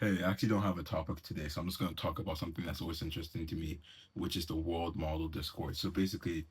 Hey, I actually don't have a topic today, so I'm just going to talk about something that's always interesting to me, which is the world model discourse. So basically,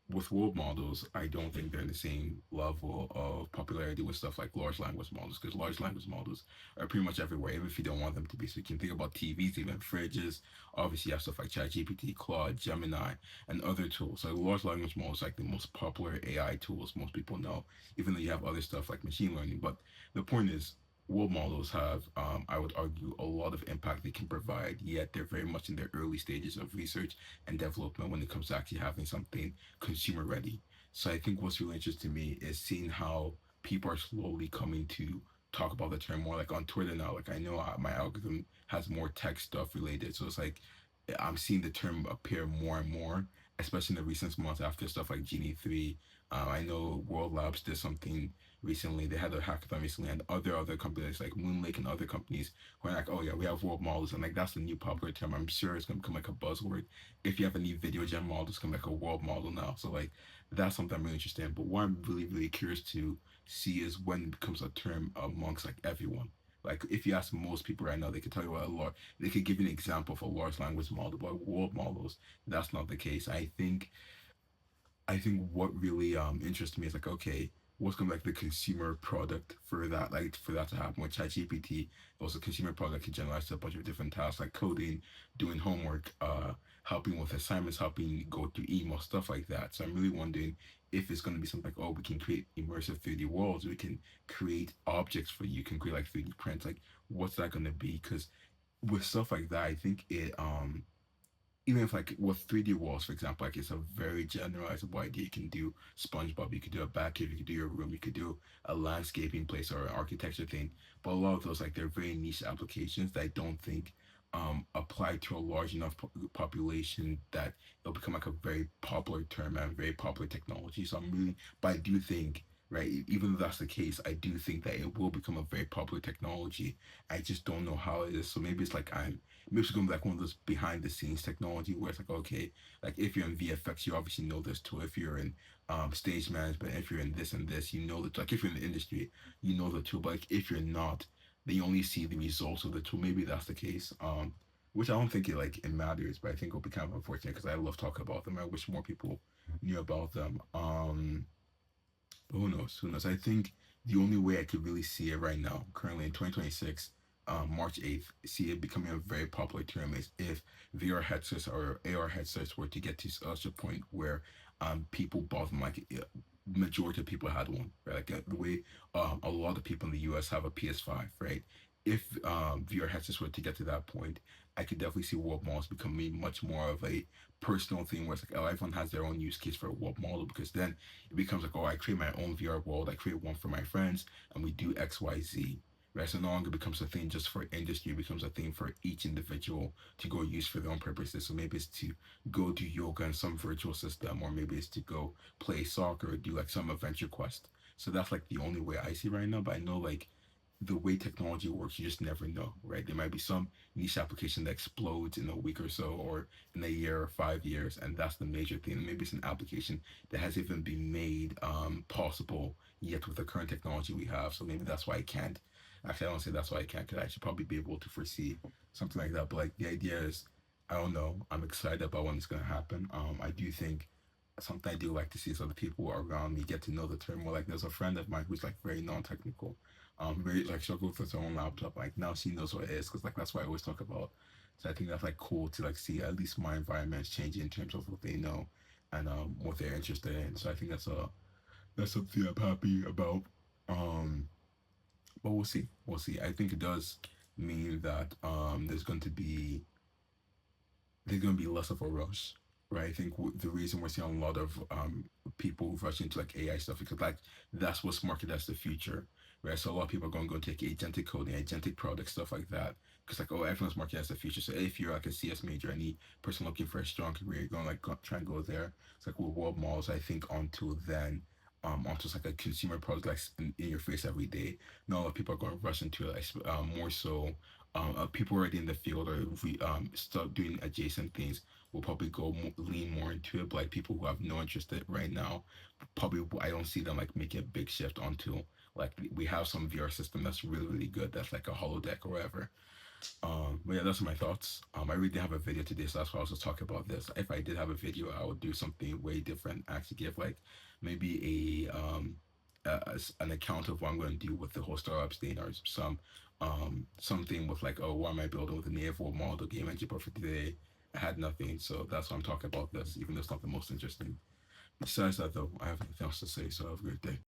with world models, I don't think they're in the same level of popularity with stuff like large language models, because large language models are pretty much everywhere, even if you don't want them to be. So you can think about TVs, even fridges. Obviously, you have stuff like ChatGPT, Claude, Gemini, and other tools. So large language models are like the most popular AI tools most people know, even though you have other stuff like machine learning. But the point is, world models have, I would argue, a lot of impact they can provide, yet they're very much in their early stages of research and development when it comes to actually having something consumer ready. So I think what's really interesting to me is seeing how people are slowly coming to talk about the term more like on Twitter now. Like I know my algorithm has more tech stuff related. So it's like I'm seeing the term appear more and more, especially in the recent months after stuff like Genie 3. I know World Labs did something recently. They had a hackathon recently, and other companies like Moonlake and other companies who are like, oh yeah, we have world models, and like that's the new popular term. I'm sure it's gonna become like a buzzword. If you have any video game model, it's gonna be like a world model now. So like that's something I'm really interested in. But what I'm really curious to see is when it becomes a term amongst like everyone. Like if you ask most people right now, they could tell you what a large, they could give you an example of a large language model, but world models, that's not the case. I think what really interests me is like, okay, what's gonna be like the consumer product for that, like for that to happen with ChatGPT. It was a consumer product that can generalize to a bunch of different tasks like coding, doing homework, helping with assignments, helping go through email, stuff like that. So I'm really wondering if it's gonna be something like, oh, we can create immersive 3D worlds, we can create objects for you, can create like 3D prints, like what's that gonna be? Because with stuff like that, I think it even if like with 3D walls, for example, like it's a very generalizable idea. You can do SpongeBob, you could do a Batcave, you could do your room, you could do a landscaping place or an architecture thing. But a lot of those like they're very niche applications that I don't think apply to a large enough population that it'll become like a very popular term and very popular technology. So I'm really, but I do think. Right, even though that's the case, I do think that it will become a very popular technology. I just don't know how it is. So maybe it's like maybe it's gonna be like one of those behind the scenes technology where it's like, okay, like if you're in VFX, you obviously know this tool. If you're in stage management, if you're in this and this, you know that. Like if you're in the industry, you know the tool. But like if you're not, then you only see the results of the tool. Maybe that's the case. Which I don't think it matters, but I think it'll be kind of unfortunate because I love talking about them. I wish more people knew about them. But who knows? Who knows? I think the only way I could really see it right now, currently in 2026, March 8th, see it becoming a very popular term is if VR headsets or AR headsets were to get to such a point where people bought them, like majority of people had one, right? Like the way a lot of people in the US have a PS5, right? If VR headsets were to get to that point, I could definitely see warp models becoming much more of a personal thing where it's like, oh, everyone has their own use case for a warp model because then it becomes like, oh, I create my own VR world, I create one for my friends, and we do X, Y, Z. Right, so no longer becomes a thing just for industry, it becomes a thing for each individual to go use for their own purposes. So maybe it's to go do yoga in some virtual system, or maybe it's to go play soccer or do like some adventure quest. So that's like the only way I see right now. But I know like the way technology works, you just never know, right? There might be some niche application that explodes in a week or so, or in a year or 5 years, and that's the major thing. And maybe it's an application that hasn't even been made possible yet with the current technology we have. So maybe that's why I can't. Actually, I don't say that's why I can't, because I should probably be able to foresee something like that. But like the idea is, I don't know. I'm excited about when it's gonna happen. I do think something I do like to see is other people around me get to know the term more. Like there's a friend of mine who's like very non-technical, very like struggles with her own laptop. Like now she knows what it is because like that's what I always talk about. So I think that's like cool to like see at least my environment is changing in terms of what they know and what they're interested in. So I think that's something I'm happy about. Um, but we'll see. We'll see. I think it does mean that there's going to be less of a rush, right? I think the reason we're seeing a lot of people rush into like AI stuff because like that's what's marketed as the future, right? So a lot of people are going to go take agentic coding, agentic products, stuff like that. Because like, oh, everyone's marketed as the future. So if you're like a CS major, any person looking for a strong career, you're going to like try and go there. It's like with world models, I think until then. Onto like a consumer product like in your face every day. Not a lot of people are going to rush into it. Like, more so people already in the field or if we start doing adjacent things will probably lean more into it. But like people who have no interest in it right now, probably I don't see them like making a big shift onto like we have some VR system that's really good that's like a holodeck or whatever. But yeah, that's my thoughts. I really didn't have a video today, so that's why I was just talking about this. If I did have a video, I would do something way different. Actually, give like maybe an account of what I'm going to do with the whole startup thing, or something with like, oh, what am I building with a native world model game engine? But for today, I had nothing, so that's why I'm talking about this, even though it's not the most interesting. Besides that, though, I have nothing else to say. So have a great day.